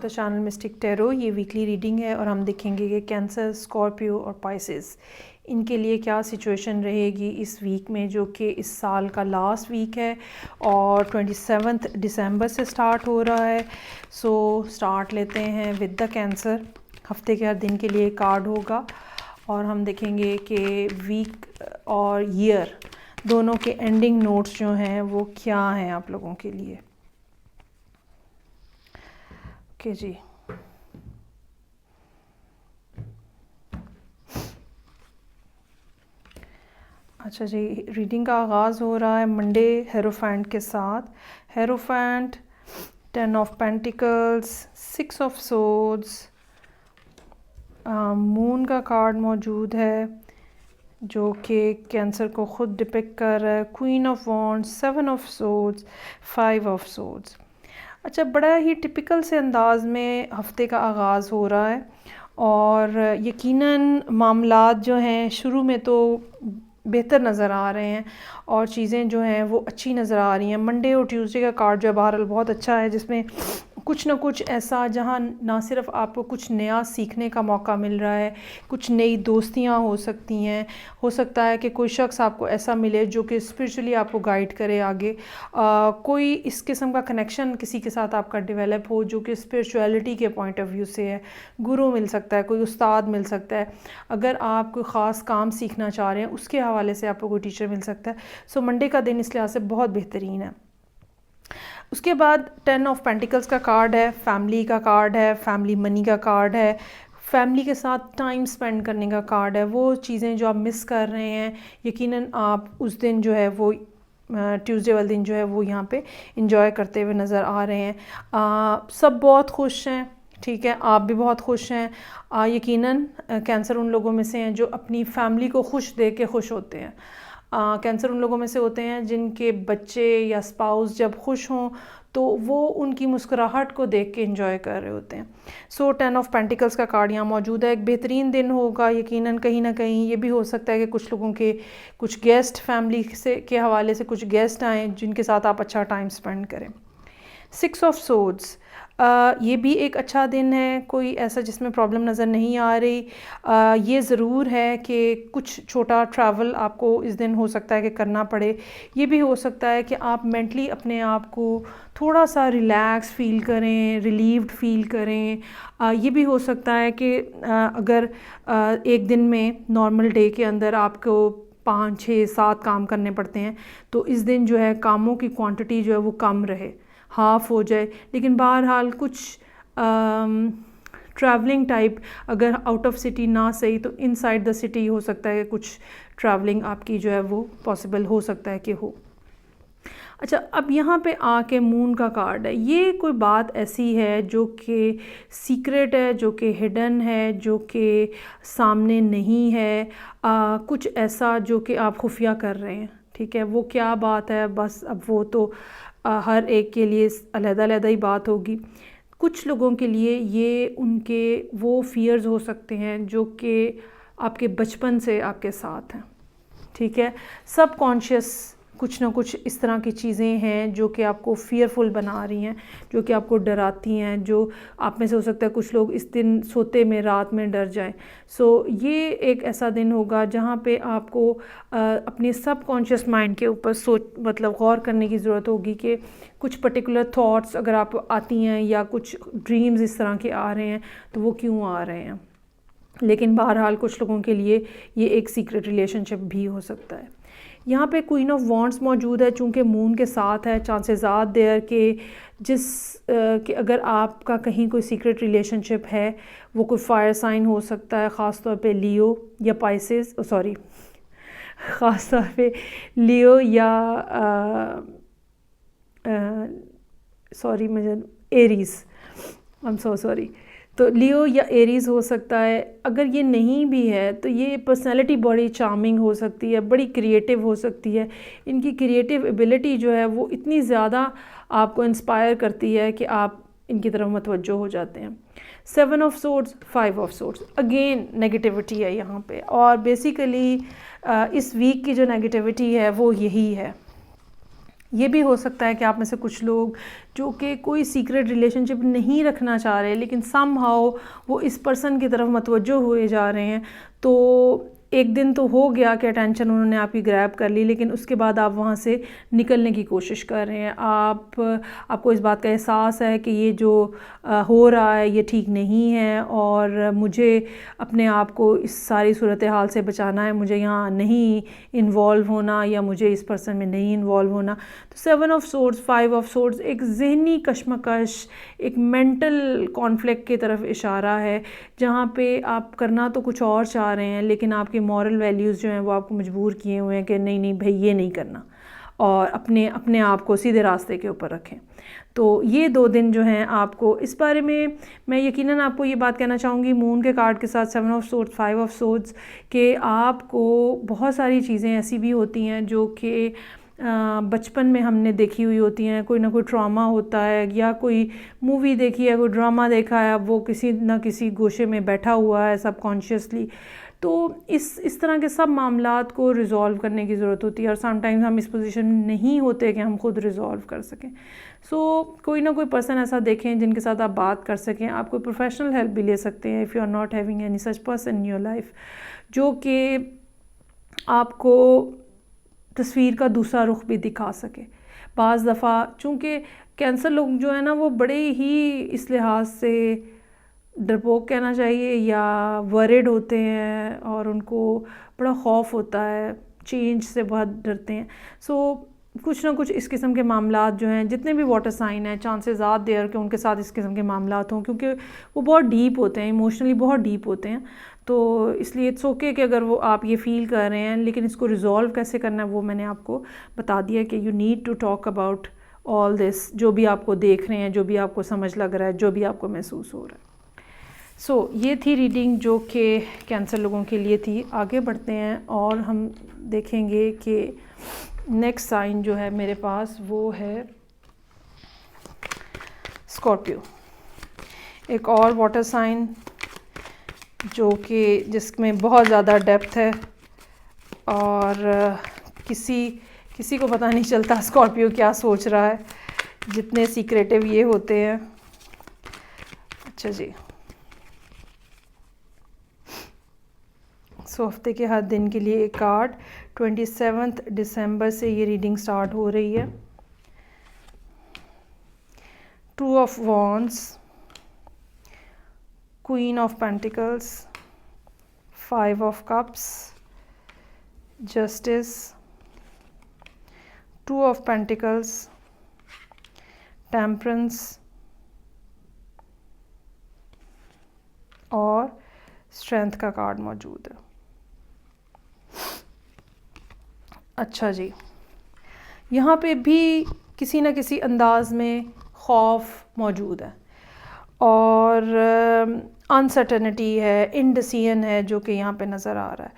The channel mistake tarot. ये weekly reading है और हम देखेंगे कि कैंसर, स्कॉर्पियो और पाइसेस इनके लिए क्या सिचुएशन रहेगी इस वीक में, जो कि इस साल का लास्ट वीक है और 27 दिसंबर से स्टार्ट हो रहा है। सो स्टार्ट लेते हैं विद द कैंसर। हफ्ते के हर दिन के लिए कार्ड होगा और हम देखेंगे कि वीक और ईयर दोनों के एंडिंग नोट्स जो हैं वो क्या हैं आप लोगों के लिए। ओके जी, अच्छा जी, रीडिंग का आगाज़ हो रहा है मंडे हेरोफेंट के साथ। Hierophant, 10 of pentacles, 6 of swords, moon का कार्ड मौजूद है जो कि कैंसर को ख़ुद डिपिक्ट कर रहा है। Queen of wands, 7 of swords, 5 of swords. अच्छा, बड़ा ही टिपिकल से अंदाज में हफ्ते का आगाज़ हो रहा है और यकीनन मामलात जो हैं शुरू में तो बेहतर नज़र आ रहे हैं और चीज़ें जो हैं वो अच्छी नज़र आ रही हैं। मंडे और ट्यूसडे का कार्ड जो है बहरहाल बहुत अच्छा है, जिसमें कुछ ना कुछ ऐसा जहाँ ना सिर्फ आपको कुछ नया सीखने का मौका मिल रहा है, कुछ नई दोस्तियाँ हो सकती हैं। हो सकता है कि कोई शख्स आपको ऐसा मिले जो कि स्पिरिचुअली आपको गाइड करे आगे। कोई इस किस्म का कनेक्शन किसी के साथ आपका डेवलप हो जो कि स्पिरिचुअलिटी के पॉइंट ऑफ व्यू से है। गुरु मिल सकता है, कोई उस्ताद मिल सकता है। अगर आप कोई ख़ास काम सीखना चाह रहे हैं उसके हवाले से आपको कोई टीचर मिल सकता है। सो मंडे का दिन इस लिहाज से बहुत बेहतरीन है। उसके बाद 10 ऑफ पेंटिकल्स का कार्ड है, फैमिली का कार्ड है, फैमिली मनी का कार्ड है, फैमिली के साथ टाइम स्पेंड करने का कार्ड है। वो चीज़ें जो आप मिस कर रहे हैं यकीनन आप उस दिन जो है वो ट्यूसडे वाले दिन जो है वो यहाँ पे इंजॉय करते हुए नज़र आ रहे हैं। सब बहुत खुश हैं, ठीक है, आप भी बहुत खुश हैं। यकीनन कैंसर उन लोगों में से हैं जो अपनी फैमिली को खुश देख के खुश होते हैं। कैंसर उन लोगों में से होते हैं जिनके बच्चे या स्पाउस जब खुश हों तो वो उनकी मुस्कुराहट को देख के एंजॉय कर रहे होते हैं। सो 10 ऑफ पेंटिकल्स का कार्ड यहाँ मौजूद है। एक बेहतरीन दिन होगा यकीनन। कहीं ना कहीं ये भी हो सकता है कि कुछ लोगों के कुछ गेस्ट फैमिली से के हवाले से कुछ गेस्ट आएँ जिनके साथ आप अच्छा टाइम स्पेंड करें। 6 ऑफ सोर्ड्स, ये भी एक अच्छा दिन है, कोई ऐसा जिसमें प्रॉब्लम नज़र नहीं आ रही। ये ज़रूर है कि कुछ छोटा ट्रैवल आपको इस दिन हो सकता है कि करना पड़े। ये भी हो सकता है कि आप मेंटली अपने आप को थोड़ा सा रिलैक्स फ़ील करें, रिलीव्ड फ़ील करें। ये भी हो सकता है कि अगर एक दिन में नॉर्मल डे के अंदर आपको 5, 6, 7 काम करने पड़ते हैं तो इस दिन जो है कामों की क्वांटिटी जो है वो कम रहे, हाफ हो जाए। लेकिन बहरहाल कुछ ट्रैवलिंग टाइप, अगर आउट ऑफ सिटी ना सही तो इनसाइड द सिटी हो सकता है कि कुछ ट्रैवलिंग आपकी जो है वो पॉसिबल हो सकता है कि हो। अच्छा, अब यहाँ पे आके मून का कार्ड है। ये कोई बात ऐसी है जो कि सीक्रेट है, जो कि हिडन है, जो कि सामने नहीं है। कुछ ऐसा जो कि आप खुफिया कर रहे हैं, ठीक है। वो क्या बात है बस अब वो तो हर एक के लिए अलग-अलग ही बात होगी। कुछ लोगों के लिए ये उनके वो फियर्स हो सकते हैं जो कि आपके बचपन से आपके साथ हैं, ठीक है। सबकॉन्शियस कुछ ना कुछ इस तरह की चीज़ें हैं जो कि आपको फ़ियरफुल बना रही हैं, जो कि आपको डराती हैं, जो आप में से हो सकता है कुछ लोग इस दिन सोते में रात में डर जाएं। सो ये एक ऐसा दिन होगा जहाँ पे आपको अपने सबकॉन्शियस माइंड के ऊपर मतलब गौर करने की ज़रूरत होगी कि कुछ पर्टिकुलर थॉट्स अगर आप आती हैं या कुछ ड्रीम्स इस तरह के आ रहे हैं तो वो क्यों आ रहे हैं। लेकिन बहरहाल कुछ लोगों के लिए ये एक सीक्रेट रिलेशनशिप भी हो सकता है। यहाँ पे क्वीन ऑफ वॉन्ड्स मौजूद है, चूँकि मून के साथ है। चांसेस आर देयर कि कि अगर आपका कहीं कोई सीक्रेट रिलेशनशिप है वो कोई फायर साइन हो सकता है, ख़ास तौर पे लियो या पाइसेस, सॉरी ख़ास तौर पे लियो या सॉरी मुझे Aries, I am so sorry. तो लियो या एरीज़ हो सकता है। अगर ये नहीं भी है तो ये पर्सनैलिटी बड़ी चार्मिंग हो सकती है, बड़ी क्रिएटिव हो सकती है। इनकी क्रिएटिव एबिलिटी जो है वो इतनी ज़्यादा आपको इंस्पायर करती है कि आप इनकी तरफ मतवज्जो हो जाते हैं। 7 of swords, 5 of swords, again negativity है यहाँ पे। और बेसिकली इस वीक की जो नेगेटिविटी है वो यही है। ये भी हो सकता है कि आप में से कुछ लोग जो कि कोई सीक्रेट रिलेशनशिप नहीं रखना चाह रहे, लेकिन समहाउ वो इस पर्सन की तरफ मतवज्जो हुए जा रहे हैं। तो एक दिन तो हो गया कि अटेंशन उन्होंने आपकी ग्रैब कर ली, लेकिन उसके बाद आप वहाँ से निकलने की कोशिश कर रहे हैं। आपको इस बात का एहसास है कि ये जो हो रहा है ये ठीक नहीं है, और मुझे अपने आप को इस सारी सूरत हाल से बचाना है, मुझे यहाँ नहीं इन्वॉल्व होना, या मुझे इस पर्सन में नहीं इन्वॉल्व होना। तो 7 ऑफ सोर्ड्स, 5 ऑफ सोर्ड्स एक ज़हनी कशमकश, एक मेंटल कॉन्फ्लिक्ट की तरफ इशारा है, जहाँ पे आप करना तो कुछ और चाह रहे हैं, लेकिन आपके मॉरल वैल्यूज़ जो हैं वो आपको मजबूर किए हुए हैं कि नहीं नहीं भाई ये नहीं करना, और अपने आप को सीधे रास्ते के ऊपर रखें। तो ये 2 दिन जो हैं आपको इस बारे में मैं यकीनन आपको ये बात कहना चाहूँगी मून के कार्ड के साथ 7 ऑफ सोर्ड्स, 5 ऑफ सोर्ड्स, कि आपको बहुत सारी चीज़ें ऐसी भी होती हैं जो कि बचपन में हमने देखी हुई होती हैं। कोई ना कोई ट्रॉमा होता है, या कोई मूवी देखी है, कोई ड्रामा देखा है, वो किसी ना किसी गोशे में बैठा हुआ है सबकॉन्शियसली। तो इस तरह के सब मामलात को रिज़ॉल्व करने की ज़रूरत होती है, और समटाइम्स हम इस पोजीशन में नहीं होते कि हम खुद रिज़ॉल्व कर सकें। कोई ना कोई पर्सन ऐसा देखें जिनके साथ आप बात कर सकें। आप कोई प्रोफेशनल हेल्प भी ले सकते हैं if you are not having any such person in your life, जो कि आपको तस्वीर का दूसरा रुख भी दिखा सके। बाज़ दफ़ा चूँकि कैंसर लोग जो है ना वो बड़े ही इस लिहाज से डरपोक कहना चाहिए या वरिड होते हैं, और उनको बड़ा खौफ होता है, चेंज से बहुत डरते हैं। कुछ ना कुछ इस किस्म के मामलात जो हैं, जितने भी वाटर साइन हैं, चांसेस आर देयर कि उनके साथ इस किस्म के मामलात हों, क्योंकि वो बहुत डीप होते हैं, इमोशनली बहुत डीप होते हैं। तो इसलिए इट्स ओके कि अगर वो आप ये फ़ील कर रहे हैं, लेकिन इसको रिज़ॉल्व कैसे करना है वो मैंने आपको बता दिया कि you need to talk about all this, जो भी आपको देख रहे हैं, जो भी आपको समझ लग रहा है, जो भी आपको महसूस हो रहा है। ये थी रीडिंग जो कि कैंसर लोगों के लिए थी। आगे बढ़ते हैं और हम देखेंगे कि नेक्स्ट साइन जो है मेरे पास वो है स्कॉर्पियो, एक और वाटर साइन जो कि जिसमें बहुत ज़्यादा डेप्थ है, और किसी को पता नहीं चलता स्कॉर्पियो क्या सोच रहा है, जितने सीक्रेटिव ये होते हैं। अच्छा जी, हफ्ते के हर दिन के लिए एक कार्ड। 27 दिसंबर से ये रीडिंग स्टार्ट हो रही है। 2 of wands, queen of pentacles, 5 of cups, justice, 2 of pentacles, temperance और स्ट्रेंथ का कार्ड मौजूद है। अच्छा जी, यहाँ पे भी किसी न किसी अंदाज में खौफ मौजूद है, और अनसर्टेनिटी है, इंडिसीजन है, जो कि यहाँ पे नज़र आ रहा है।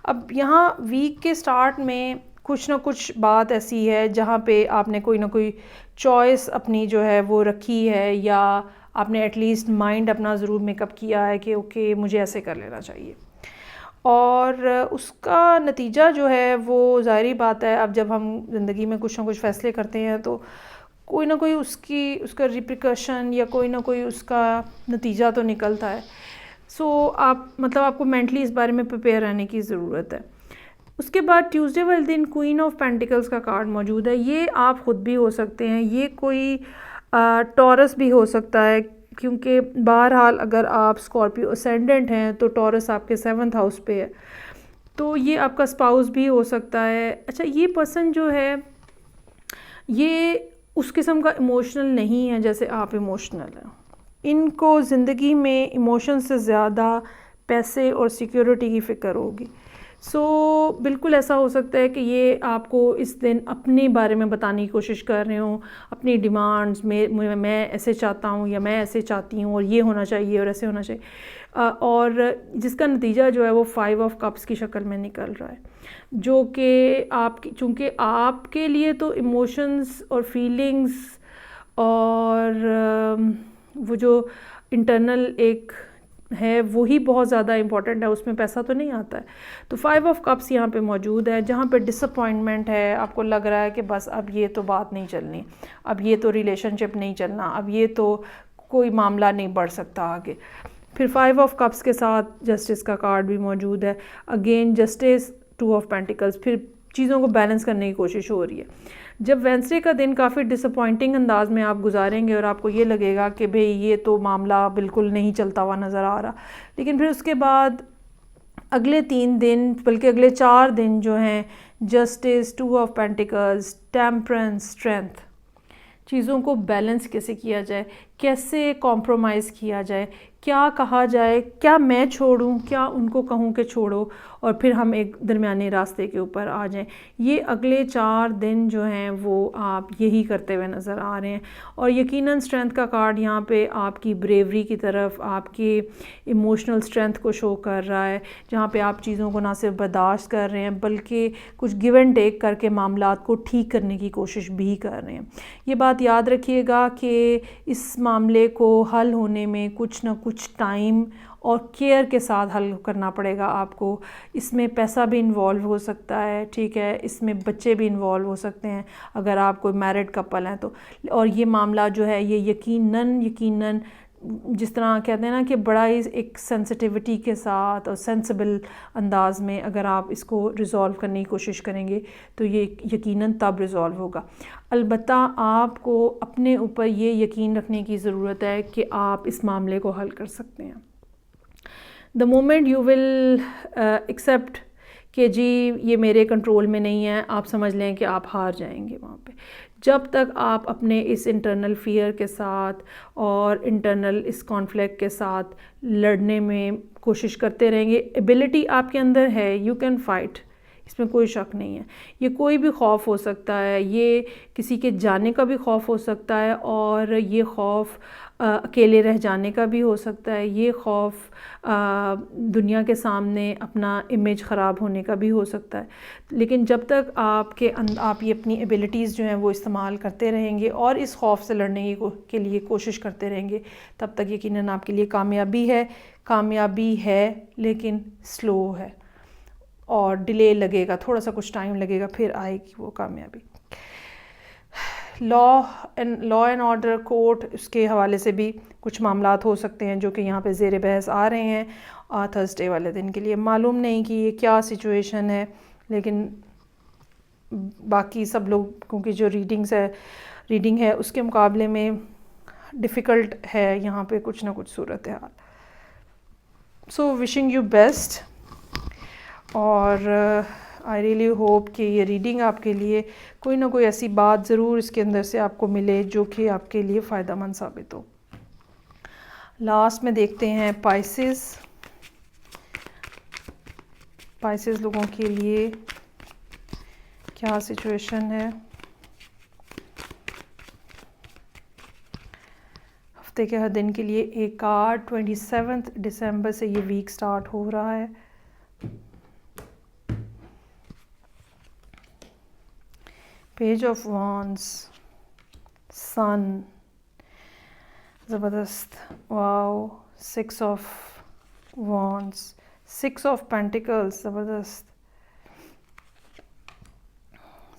अब यहाँ वीक के स्टार्ट में कुछ ना कुछ बात ऐसी है जहाँ पे आपने कोई ना कोई चॉइस अपनी जो है वो रखी है, या आपने एटलीस्ट माइंड अपना ज़रूर मेकअप किया है कि ओके मुझे ऐसे कर लेना चाहिए, और उसका नतीजा जो है वो ज़ाहिरी बात है। अब जब हम ज़िंदगी में कुछ ना कुछ फ़ैसले करते हैं तो कोई ना कोई उसका रिप्रिकॉशन या कोई ना कोई उसका नतीजा तो निकलता है। आपको मेंटली इस बारे में प्रिपेयर रहने की ज़रूरत है। उसके बाद ट्यूसडे वाले दिन क्वीन ऑफ पेंटिकल्स का कार्ड मौजूद है। ये आप ख़ुद भी हो सकते हैं, ये कोई टॉरस भी हो सकता है, क्योंकि बहरहाल अगर आप स्कॉर्पियो असेंडेंट हैं तो टॉरस आपके 7th हाउस पे है, तो ये आपका स्पाउस भी हो सकता है। अच्छा, ये पर्सन जो है ये उस किस्म का इमोशनल नहीं है जैसे आप इमोशनल हैं। इनको ज़िंदगी में इमोशन से ज़्यादा पैसे और सिक्योरिटी की फ़िक्र होगी। बिल्कुल ऐसा हो सकता है कि ये आपको इस दिन अपने बारे में बताने की कोशिश कर रहे हो, अपनी डिमांड्स में मैं ऐसे चाहता हूँ या मैं ऐसे चाहती हूँ और ये होना चाहिए और ऐसे होना चाहिए, और जिसका नतीजा जो है वो 5 ऑफ कप्स की शक्ल में निकल रहा है, जो कि चूँकि आपके लिए तो इमोशंस और फीलिंग्स और वो जो इंटरनल एक है वही बहुत ज़्यादा इंपॉर्टेंट है, उसमें पैसा तो नहीं आता है। तो 5 ऑफ कप्स यहाँ पे मौजूद है, जहाँ पे डिसअपॉइंटमेंट है, आपको लग रहा है कि बस अब ये तो बात नहीं चलनी, अब ये तो रिलेशनशिप नहीं चलना, अब ये तो कोई मामला नहीं बढ़ सकता आगे। फिर 5 ऑफ कप्स के साथ जस्टिस का कार्ड भी मौजूद है, अगेन जस्टिस, 2 ऑफ पेंटिकल्स, फिर चीज़ों को बैलेंस करने की कोशिश हो रही है। जब वेंसडे का दिन काफ़ी डिसअपॉइंटिंग अंदाज में आप गुजारेंगे और आपको ये लगेगा कि भाई ये तो मामला बिल्कुल नहीं चलता हुआ नज़र आ रहा, लेकिन फिर उसके बाद अगले 3 दिन, बल्कि अगले 4 दिन जो हैं, justice, 2 of pentacles, temperance, strength, चीज़ों को बैलेंस कैसे किया जाए, कैसे कॉम्प्रोमाइज़ किया जाए, क्या कहा जाए, क्या मैं छोड़ूं, क्या उनको कहूं कि छोड़ो, और फिर हम एक दरमियाने रास्ते के ऊपर आ जाएं। ये अगले 4 दिन जो हैं वो आप यही करते हुए नज़र आ रहे हैं। और यकीनन स्ट्रेंथ का कार्ड यहाँ पे आपकी ब्रेवरी की तरफ, आपके इमोशनल स्ट्रेंथ को शो कर रहा है, जहाँ पे आप चीज़ों को ना सिर्फ बर्दाश्त कर रहे हैं बल्कि कुछ गिव एंड टेक करके मामलात को ठीक करने की कोशिश भी कर रहे हैं। ये बात याद रखिएगा कि इस मामले को हल होने में कुछ ना कुछ टाइम और केयर के साथ हल करना पड़ेगा आपको। इसमें पैसा भी इन्वॉल्व हो सकता है, ठीक है, इसमें बच्चे भी इन्वॉल्व हो सकते हैं अगर आप कोई मैरिड कपल हैं तो। और ये मामला जो है ये यकीनन जिस तरह कहते हैं ना कि बड़ा ही एक सेंसिटिविटी के साथ और सेंसिबल अंदाज में अगर आप इसको रिज़ॉल्व करने की कोशिश करेंगे तो ये यकीनन तब रिज़ॉल्व होगा। अलबत्ता आपको अपने ऊपर ये यकीन रखने की ज़रूरत है कि आप इस मामले को हल कर सकते हैं। The moment you will accept कि जी ये मेरे कंट्रोल में नहीं है, आप समझ लें कि आप हार जाएंगे वहाँ पे। जब तक आप अपने इस इंटरनल फियर के साथ और इंटरनल इस कॉन्फ्लिक्ट के साथ लड़ने में कोशिश करते रहेंगे, एबिलिटी आपके अंदर है, यू कैन फाइट, इसमें कोई शक नहीं है। ये कोई भी खौफ हो सकता है, ये किसी के जाने का भी खौफ हो सकता है, और ये खौफ अकेले रह जाने का भी हो सकता है, ये खौफ दुनिया के सामने अपना इमेज ख़राब होने का भी हो सकता है। लेकिन जब तक आप ये अपनी एबिलिटीज़ जो हैं वो इस्तेमाल करते रहेंगे और इस खौफ से लड़ने के लिए कोशिश करते रहेंगे, तब तक यकीनन आपके लिए कामयाबी है लेकिन स्लो है और डिले लगेगा, थोड़ा सा कुछ टाइम लगेगा, फिर आएगी वो कामयाबी। लॉ एंड ऑर्डर, कोर्ट, उसके हवाले से भी कुछ मामलात हो सकते हैं जो कि यहाँ पे ज़ेर बहस आ रहे हैं थर्सडे वाले दिन के लिए। मालूम नहीं कि ये क्या सिचुएशन है, लेकिन बाकी सब लोगों की जो रीडिंग है उसके मुकाबले में डिफ़िकल्ट है यहाँ पे कुछ ना कुछ सूरत हाल। सो विशिंग यू बेस्ट, और आई रियली होप कि ये रीडिंग आपके लिए कोई ना कोई ऐसी बात ज़रूर इसके अंदर से आपको मिले जो कि आपके लिए फ़ायदेमंद साबित हो। लास्ट में देखते हैं पाइसेस लोगों के लिए क्या सिचुएशन है। हफ्ते के हर दिन के लिए एक कार्ड, 27 दिसंबर से ये वीक स्टार्ट हो रहा है। पेज ऑफ वॉन्ड्स, सन, ज़बरदस्त, wow, 6 of wands, 6 of pentacles, ज़बरदस्त,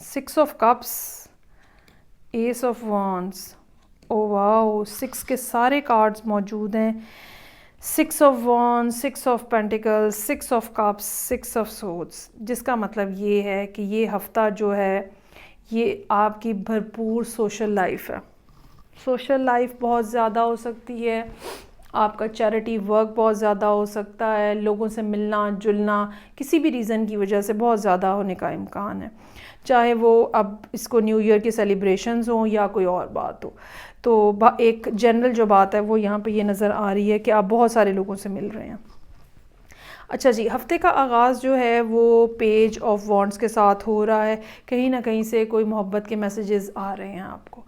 6 of cups, S of wands, oh wow, 6 के सारे कार्ड्स मौजूद हैं। 6 of wands, 6 of pentacles, 6 of cups, 6 of swords, जिसका मतलब ये है कि ये हफ्ता जो है ये आपकी भरपूर सोशल लाइफ है। सोशल लाइफ बहुत ज़्यादा हो सकती है, आपका चैरिटी वर्क बहुत ज़्यादा हो सकता है, लोगों से मिलना जुलना किसी भी रीज़न की वजह से बहुत ज़्यादा होने का इम्कान है, चाहे वो अब इसको न्यू ईयर के सेलिब्रेशंस हों या कोई और बात हो। तो एक जनरल जो बात है वो यहाँ पे ये नज़र आ रही है कि आप बहुत सारे लोगों से मिल रहे हैं। अच्छा जी, हफ्ते का आगाज़ जो है वो पेज ऑफ वॉन्ड्स के साथ हो रहा है। कहीं ना कहीं से कोई मोहब्बत के मैसेजेस आ रहे हैं आपको,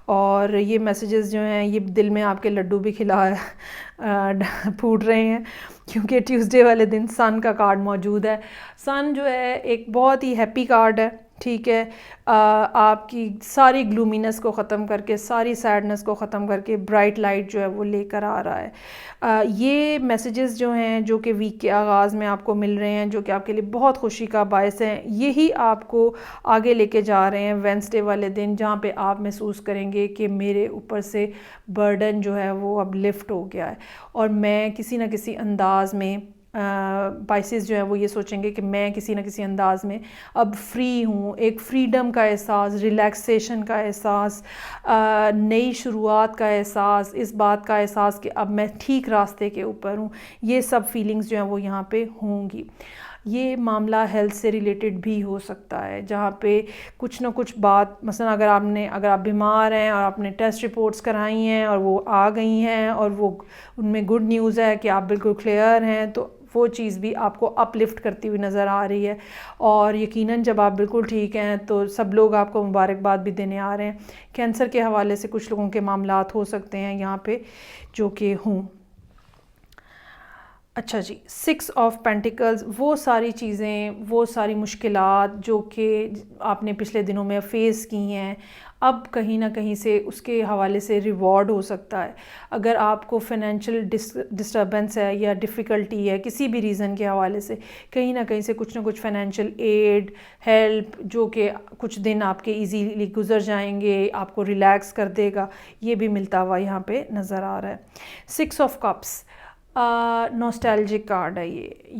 और ये मैसेजेस जो हैं ये दिल में आपके लड्डू भी फूट रहे हैं, क्योंकि ट्यूसडे वाले दिन सन का कार्ड मौजूद है। सन जो है एक बहुत ही हैप्पी कार्ड है, ठीक है, आपकी सारी ग्लूमीनेस को ख़त्म करके, सारी सैडनेस को ख़त्म करके ब्राइट लाइट जो है वो लेकर आ रहा है। ये मैसेजेस जो हैं जो कि वीक के आगाज़ में आपको मिल रहे हैं, जो कि आपके लिए बहुत खुशी का बायस हैं, यही आपको आगे लेके जा रहे हैं वेंसडे वाले दिन, जहाँ पे आप महसूस करेंगे कि मेरे ऊपर से बर्डन जो है वो अब लिफ्ट हो गया है और मैं किसी न किसी अंदाज़ में पाइसेस जो है वो ये सोचेंगे कि मैं किसी न किसी अंदाज़ में अब फ्री हूँ, एक फ्रीडम का एहसास, रिलैक्सेशन का एहसास, नई शुरुआत का एहसास, इस बात का एहसास कि अब मैं ठीक रास्ते के ऊपर हूँ, ये सब फीलिंग्स जो हैं वो यहाँ पे होंगी। ये मामला हेल्थ से रिलेटेड भी हो सकता है, जहाँ पे कुछ ना कुछ बात, मसलन अगर आप बीमार हैं और आपने टेस्ट रिपोर्ट्स कराई हैं और वो आ गई हैं और वो उनमें गुड न्यूज़ है कि आप बिल्कुल क्लियर हैं, तो वो चीज़ भी आपको अपलिफ्ट करती हुई नज़र आ रही है। और यकीनन जब आप बिल्कुल ठीक हैं तो सब लोग आपको मुबारकबाद भी देने आ रहे हैं। कैंसर के हवाले से कुछ लोगों के मामलात हो सकते हैं यहाँ पे जो कि हों। अच्छा जी, 6 ऑफ पेंटिकल्स, वो सारी चीज़ें, वो सारी मुश्किलात जो कि आपने पिछले दिनों में फ़ेस की हैं, अब कहीं ना कहीं से उसके हवाले से रिवॉर्ड हो सकता है। अगर आपको फाइनेंशियल डिस्टर्बेंस है या डिफ़िकल्टी है किसी भी रीज़न के हवाले से, कहीं ना कहीं से कुछ ना कुछ फाइनेंशियल एड, हेल्प जो कि कुछ दिन आपके इजीली गुजर जाएंगे, आपको रिलैक्स कर देगा, ये भी मिलता हुआ यहाँ पे नज़र आ रहा है। 6 ऑफ कप्स नॉस्टैल्जिक कार्ड है।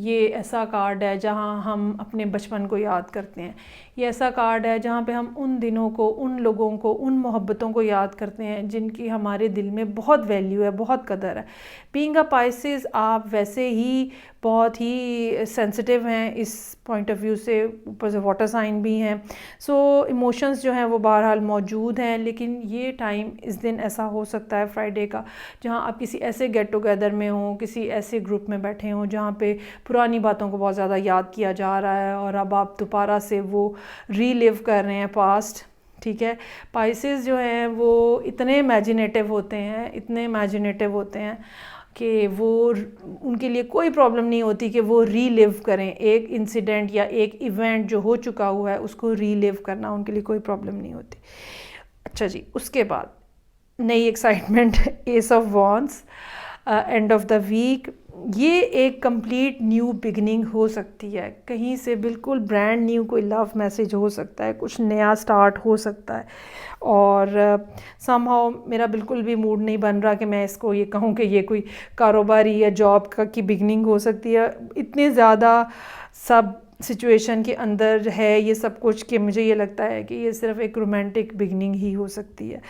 ये ऐसा कार्ड है जहाँ हम अपने बचपन को याद करते हैं। ये ऐसा कार्ड है जहाँ पे हम उन दिनों को, उन लोगों को, उन मोहब्बतों को याद करते हैं जिनकी हमारे दिल में बहुत वैल्यू है, बहुत कदर है। बीइंग अ पाइसेस आप वैसे ही बहुत ही सेंसिटिव हैं इस पॉइंट ऑफ व्यू से, ऊपर से वाटर साइन भी हैं, सो इमोशंस जो हैं वो बहरहाल मौजूद हैं। लेकिन ये टाइम, इस दिन ऐसा हो सकता है फ्राइडे का, जहाँ आप किसी ऐसे गेट टुगेदर में हों, किसी ऐसे ग्रुप में बैठे हों जहाँ पे पुरानी बातों को बहुत ज़्यादा याद किया जा रहा है और अब आप दोबारा से वो रीलिव कर रहे हैं पास्ट। ठीक है, पाइसेस जो हैं वो इतने इमेजिनेटिव होते हैं, इतने इमेजिनेटिव होते हैं कि वो, उनके लिए कोई प्रॉब्लम नहीं होती कि वो रीलिव करें एक इंसिडेंट या एक इवेंट जो हो चुका हुआ है उसको रीलिव करना, उनके लिए कोई प्रॉब्लम नहीं होती। अच्छा जी, उसके बाद नई excitement, ace of wands, end of the week, ये एक कंप्लीट न्यू बिगनिंग हो सकती है, कहीं से बिल्कुल ब्रांड न्यू कोई लव मैसेज हो सकता है, कुछ नया स्टार्ट हो सकता है। और समहाउ मेरा बिल्कुल भी मूड नहीं बन रहा कि मैं इसको ये कहूँ कि ये कोई कारोबारी या जॉब का की बिगनिंग हो सकती है। इतने ज़्यादा सब सिचुएशन के अंदर है ये सब कुछ कि मुझे ये लगता है कि ये सिर्फ एक रोमांटिक बिगनिंग ही हो सकती है।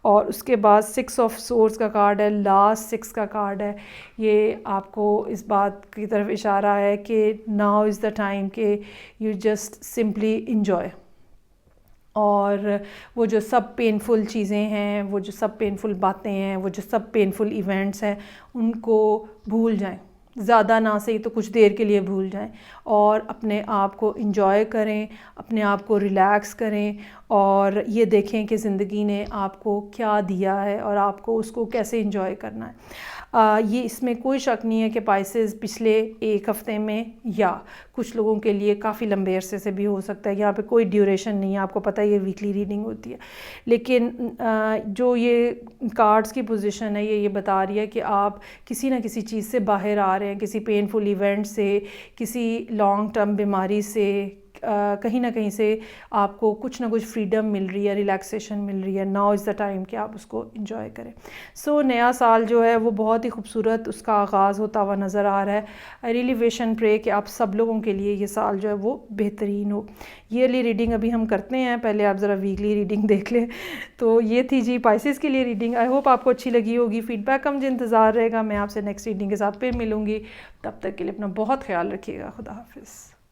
और उसके बाद 6 ऑफ सोर्ड्स का कार्ड है, लास्ट 6 का कार्ड है। ये आपको इस बात की तरफ इशारा है कि नाउ इज़ द टाइम कि यू जस्ट सिंपली इंजॉय, और वो जो सब पेनफुल चीज़ें हैं, वो जो सब पेनफुल बातें हैं, वो जो सब पेनफुल इवेंट्स हैं, उनको भूल जाएं। ज़्यादा ना सही तो कुछ देर के लिए भूल जाएं और अपने आप को इंजॉय करें, अपने आप को रिलैक्स करें और ये देखें कि ज़िंदगी ने आपको क्या दिया है और आपको उसको कैसे इंजॉय करना है। ये इसमें कोई शक नहीं है कि पाइसेस पिछले एक हफ़्ते में या कुछ लोगों के लिए काफ़ी लंबे अरसे से भी हो सकता है, यहाँ पे कोई ड्यूरेशन नहीं है, आपको पता है ये वीकली रीडिंग होती है। लेकिन जो ये कार्ड्स की पोजीशन है ये बता रही है कि आप किसी ना किसी चीज़ से बाहर आ रहे हैं, किसी पेनफुल इवेंट से, किसी लॉन्ग टर्म बीमारी से, कहीं ना कहीं से आपको कुछ ना कुछ फ्रीडम मिल रही है, रिलैक्सेशन मिल रही है। नाउ इज़ द टाइम कि आप उसको इंजॉय करें। सो नया साल जो है वो बहुत ही खूबसूरत उसका आगाज़ होता हुआ नज़र आ रहा है। I really wish and pray कि आप सब लोगों के लिए ये साल जो है वो बेहतरीन हो। ईयरली रीडिंग अभी हम करते हैं, पहले आप ज़रा वीकली रीडिंग देख लें। तो ये थी जी पाइसेस के लिए रीडिंग। आई होप आपको अच्छी लगी होगी। फीडबैक का मुझे इंतज़ार रहेगा। मैं आपसे नेक्स्ट रीडिंग के साथ फिर मिलूँगी। तब तक के लिए अपना बहुत ख्याल रखिएगा। खुदा हाफिज़।